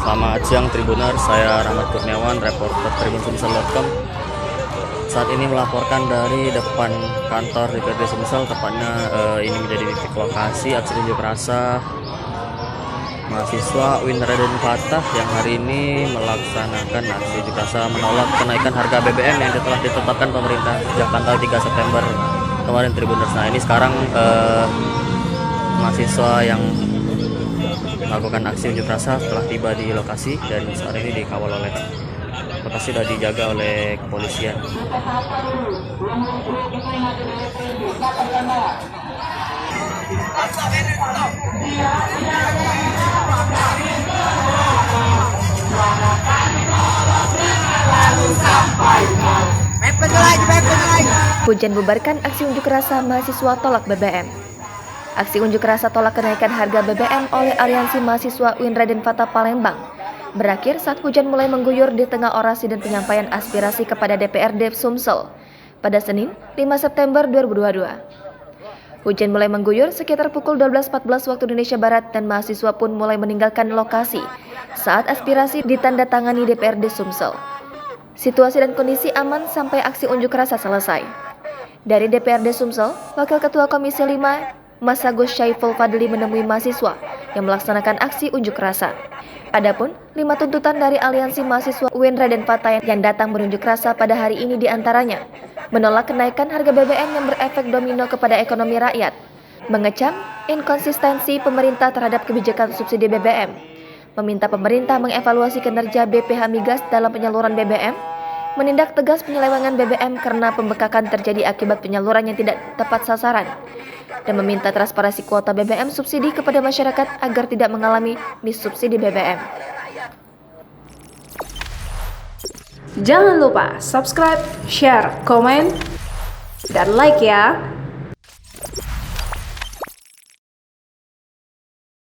Selamat siang Tribuners, saya Rahmat Kurniawan, reporter TribunSumsel.com. Saat ini melaporkan dari depan kantor DPRD Sumsel, tepatnya ini menjadi titik lokasi aksi unjuk rasa mahasiswa UIN Raden Fatah yang hari ini melaksanakan aksi unjuk rasa menolak kenaikan harga BBM yang telah ditetapkan pemerintah sejak tanggal 3 September kemarin Tribuners. Nah, ini sekarang mahasiswa yang melakukan aksi unjuk rasa telah tiba di lokasi dan saat ini dikawal oleh lokasi sudah dijaga oleh kepolisian. Hujan bubarkan aksi unjuk rasa mahasiswa tolak BBM. Aksi unjuk rasa tolak kenaikan harga BBM oleh Aliansi Mahasiswa UIN Raden Fatah Palembang berakhir saat hujan mulai mengguyur di tengah orasi dan penyampaian aspirasi kepada DPRD Sumsel pada Senin 5 September 2022. Hujan mulai mengguyur sekitar pukul 12.14 waktu Indonesia Barat dan mahasiswa pun mulai meninggalkan lokasi saat aspirasi ditandatangani DPRD Sumsel. Situasi dan kondisi aman sampai aksi unjuk rasa selesai. Dari DPRD Sumsel, Wakil Ketua Komisi 5 Mas Agus Syaiful Fadli menemui mahasiswa yang melaksanakan aksi unjuk rasa. Adapun 5 tuntutan dari Aliansi Mahasiswa UIN Raden Fatah yang datang berunjuk rasa pada hari ini diantaranya menolak kenaikan harga BBM yang berefek domino kepada ekonomi rakyat, mengecam inkonsistensi pemerintah terhadap kebijakan subsidi BBM, meminta pemerintah mengevaluasi kinerja BPH Migas dalam penyaluran BBM, menindak tegas penyelewengan BBM karena pembekakan terjadi akibat penyaluran yang tidak tepat sasaran, dan meminta transparansi kuota BBM subsidi kepada masyarakat agar tidak mengalami missubsidi BBM. Jangan lupa subscribe, share, komen, dan like ya!